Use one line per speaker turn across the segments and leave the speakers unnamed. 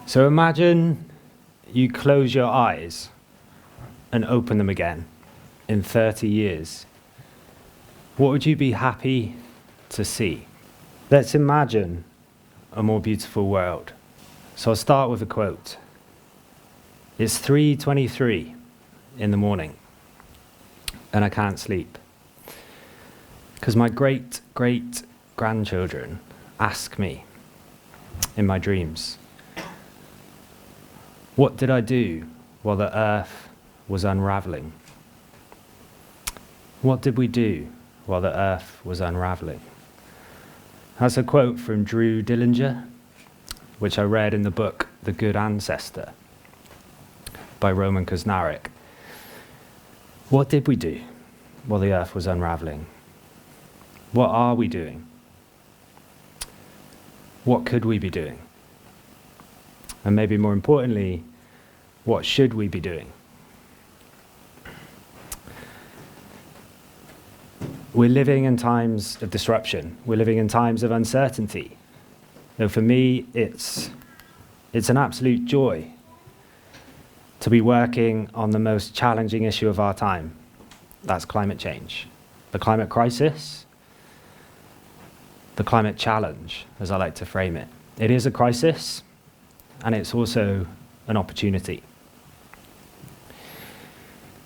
So imagine you close your eyes and open them again in 30 years. What would you be happy to see? Let's imagine a more beautiful world. So I'll start with a quote. It's 3:23 in the morning, and I can't sleep. Because my great-great-grandchildren ask me in my dreams, what did I do while the earth was unraveling? What did we do while the earth was unraveling? That's a quote from Drew Dillinger, which I read in the book The Good Ancestor by Roman Kusnarek. What did we do while the earth was unraveling? What are we doing? What could we be doing? And maybe more importantly, what should we be doing? We're living in times of disruption. We're living in times of uncertainty. Now, for me, it's an absolute joy to be working on the most challenging issue of our time. That's climate change. The climate crisis, the climate challenge, as I like to frame it. It is a crisis, and it's also an opportunity.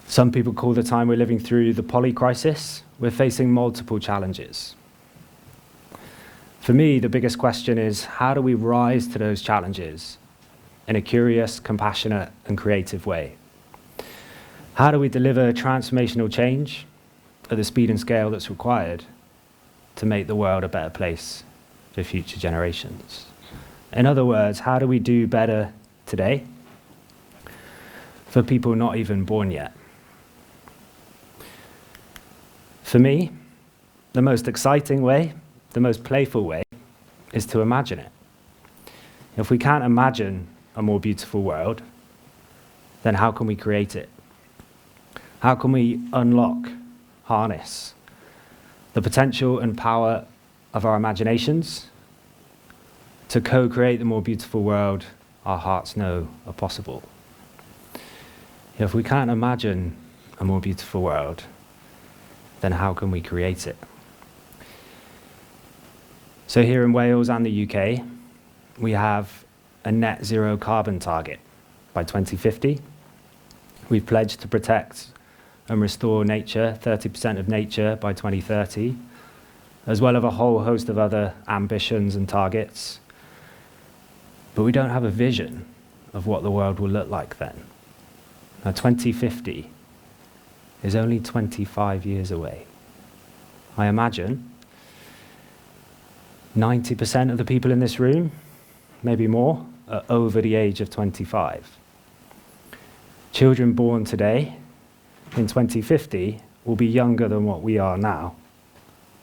Some people call the time we're living through the polycrisis. We're facing multiple challenges. For me, the biggest question is, how do we rise to those challenges in a curious, compassionate, and creative way? How do we deliver transformational change at the speed and scale that's required to make the world a better place for future generations? In other words, how do we do better today for people not even born yet? For me, the most exciting way, the most playful way, is to imagine it. If we can't imagine a more beautiful world, then how can we create it? How can we unlock, harness the potential and power of our imaginations to co-create the more beautiful world our hearts know are possible? If we can't imagine a more beautiful world, then how can we create it? So here in Wales and the UK, we have a net zero carbon target by 2050. We've pledged to protect and restore nature, 30% of nature by 2030, as well as a whole host of other ambitions and targets. But we don't have a vision of what the world will look like then. Now, 2050 is only 25 years away. I imagine 90% of the people in this room, maybe more, are over the age of 25. Children born today in 2050 will be younger than what we are now,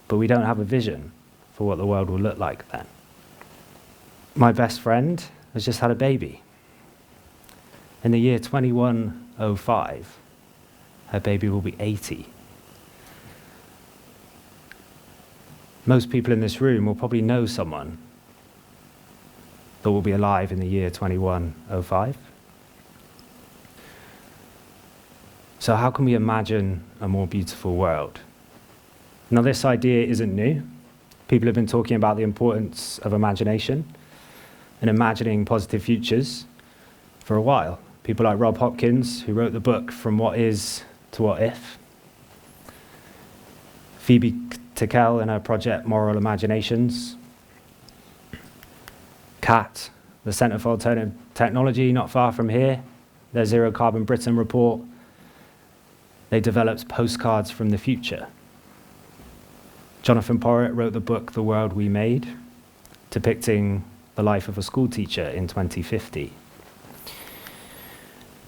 but we don't have a vision for what the world will look like then. My best friend has just had a baby. In the year 2105, her baby will be 80. Most people in this room will probably know someone that will be alive in the year 2105. So how can we imagine a more beautiful world? Now, this idea isn't new. People have been talking about the importance of imagination and imagining positive futures for a while. People like Rob Hopkins, who wrote the book From What Is to What If. Phoebe Tickell and her project Moral Imaginations. CAT, the Centre for Alternative Technology, not far from here, their Zero Carbon Britain report, they developed postcards from the future. Jonathan Porritt wrote the book The World We Made, depicting the life of a school teacher in 2050.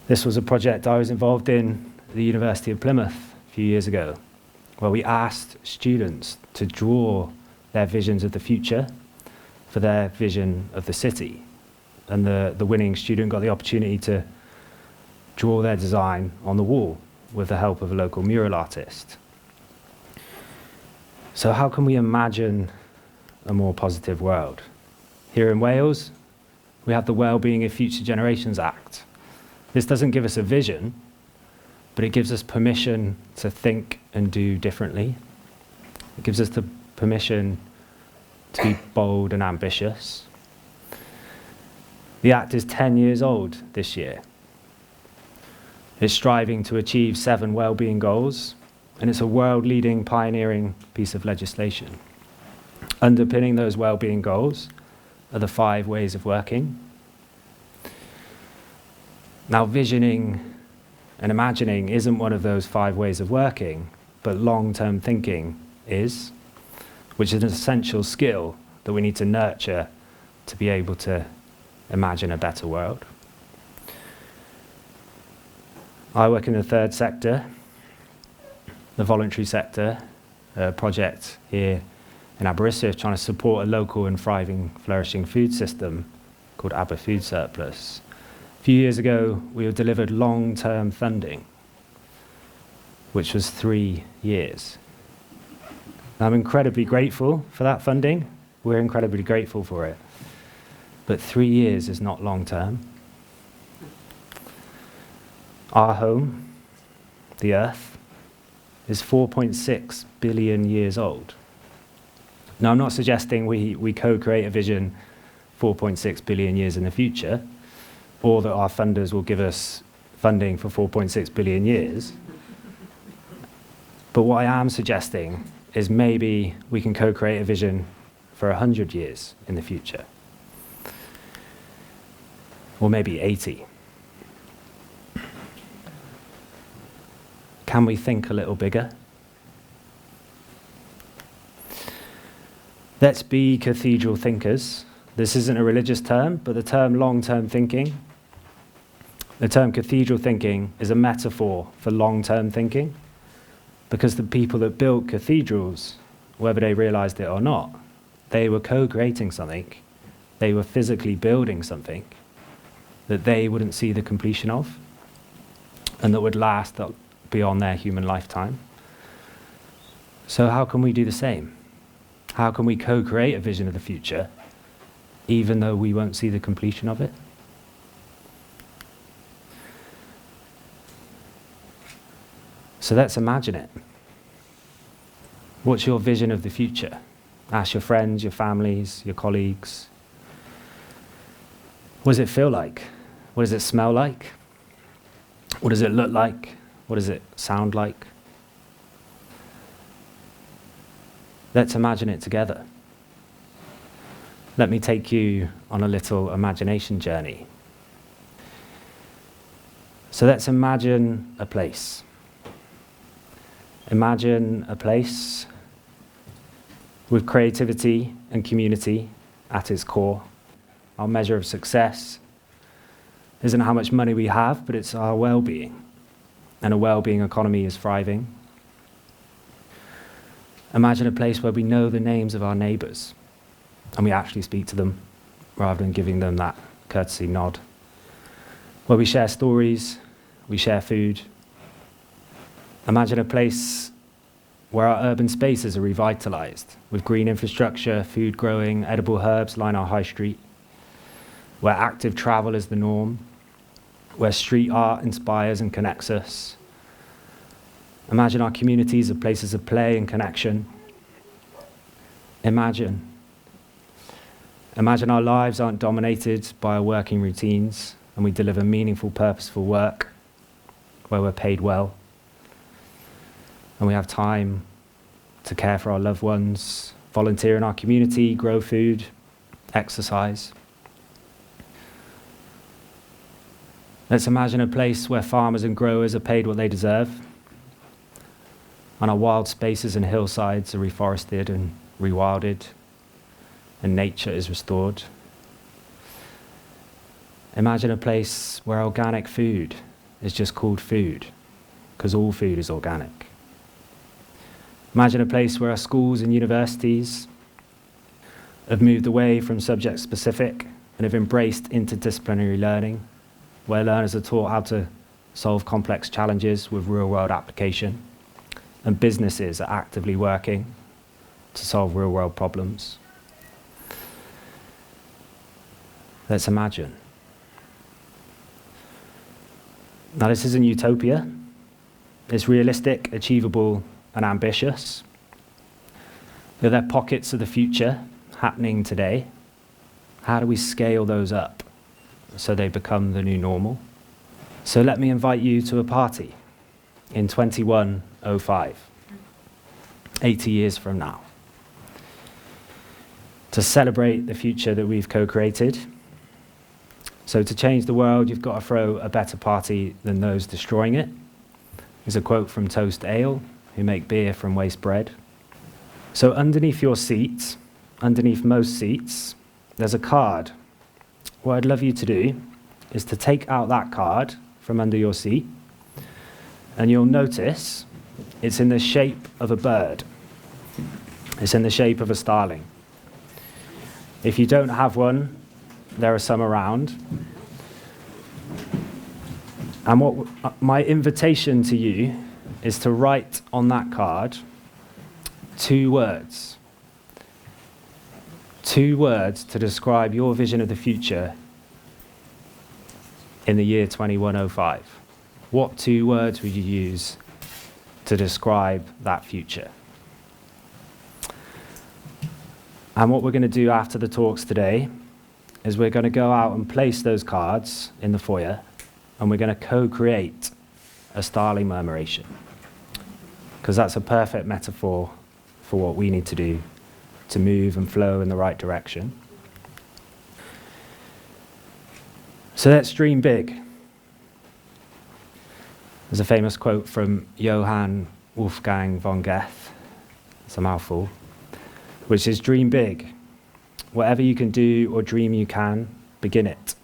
This was a project I was involved in at the University of Plymouth a few years ago, where we asked students to draw their visions of the future for their vision of the city. And the winning student got the opportunity to draw their design on the wall with the help of a local mural artist. So how can we imagine a more positive world? Here in Wales, we have the Wellbeing of Future Generations Act. This doesn't give us a vision, but it gives us permission to think and do differently. It gives us the permission to be bold and ambitious. The Act is 10 years old this year. It's striving to achieve 7 wellbeing goals, and it's a world-leading, pioneering piece of legislation. Underpinning those wellbeing goals are the 5 ways of working. Now, visioning and imagining isn't one of those 5 ways of working, but long-term thinking is, which is an essential skill that we need to nurture to be able to imagine a better world. I work in the third sector, the voluntary sector, a project here in Aberystwyth trying to support a local and thriving, flourishing food system called Aber Food Surplus. A few years ago, we were delivered long-term funding, which was 3 years. I'm incredibly grateful for that funding. We're incredibly grateful for it. But 3 years is not long-term. Our home, the Earth, is 4.6 billion years old. Now, I'm not suggesting we co-create a vision 4.6 billion years in the future, or that our funders will give us funding for 4.6 billion years. But what I am suggesting is maybe we can co-create a vision for 100 years in the future, or maybe 80. Can we think a little bigger? Let's be cathedral thinkers. This isn't a religious term, but the term long-term thinking, the term cathedral thinking is a metaphor for long-term thinking, because the people that built cathedrals, whether they realized it or not, they were co-creating something, they were physically building something that they wouldn't see the completion of, and that would last beyond their human lifetime. So how can we do the same? How can we co-create a vision of the future, even though we won't see the completion of it? So let's imagine it. What's your vision of the future? Ask your friends, your families, your colleagues. What does it feel like? What does it smell like? What does it look like? What does it sound like? Let's imagine it together. Let me take you on a little imagination journey. So let's imagine a place. Imagine a place with creativity and community at its core. Our measure of success isn't how much money we have, but it's our well-being. And a well-being economy is thriving. Imagine a place where we know the names of our neighbours and we actually speak to them rather than giving them that courtesy nod. Where we share stories, we share food. Imagine a place where our urban spaces are revitalised with green infrastructure, food growing, edible herbs line our high street, where active travel is the norm, where street art inspires and connects us. Imagine our communities are places of play and connection. Imagine our lives aren't dominated by our working routines and we deliver meaningful, purposeful work where we're paid well and we have time to care for our loved ones, volunteer in our community, grow food, exercise. Let's imagine a place where farmers and growers are paid what they deserve, and our wild spaces and hillsides are reforested and rewilded, and nature is restored. Imagine a place where organic food is just called food, because all food is organic. Imagine a place where our schools and universities have moved away from subject-specific and have embraced interdisciplinary learning, where learners are taught how to solve complex challenges with real-world application, and businesses are actively working to solve real-world problems. Let's imagine. Now, this isn't utopia. It's realistic, achievable, and ambitious. There are pockets of the future happening today. How do we scale those up so they become the new normal? So let me invite you to a party in 2105, 80 years from now, to celebrate the future that we've co-created. So to change the world, you've got to throw a better party than those destroying it. There's a quote from Toast Ale, who make beer from waste bread. So underneath your seats, underneath most seats, there's a card. What I'd love you to do is to take out that card from under your seat, and you'll notice it's in the shape of a bird. It's in the shape of a starling. If you don't have one, there are some around. And my invitation to you is to write on that card 2 words. 2 words to describe your vision of the future in the year 2105. What 2 words would you use to describe that future? And what we're going to do after the talks today is we're going to go out and place those cards in the foyer, and we're going to co-create a starling murmuration, because that's a perfect metaphor for what we need to do to move and flow in the right direction. So let's dream big. There's a famous quote from Johann Wolfgang von Goethe, it's a mouthful, which is dream big. Whatever you can do or dream you can, begin it.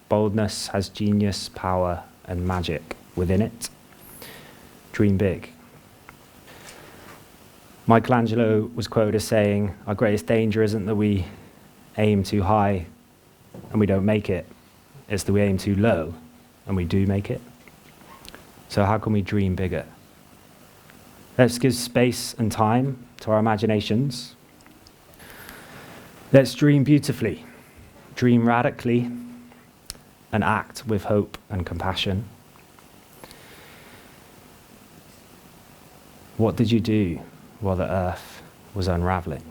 Boldness has genius, power, and magic within it. Dream big. Michelangelo was quoted as saying, our greatest danger isn't that we aim too high and we don't make it. It's that we aim too low and we do make it. So how can we dream bigger? Let's give space and time to our imaginations. Let's dream beautifully, dream radically, and act with hope and compassion. What did you do while the earth was unraveling?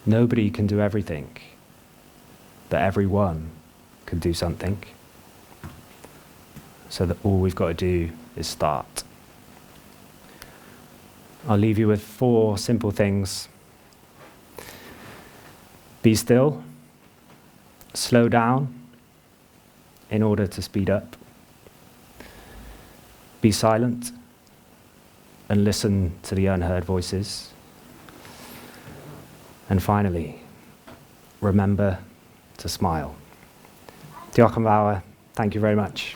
Nobody can do everything, but everyone can do something. So that all we've got to do is start. I'll leave you with 4 simple things. Be still, slow down in order to speed up. Be silent and listen to the unheard voices. And finally, remember to smile. Diolch yn fawr. Thank you very much.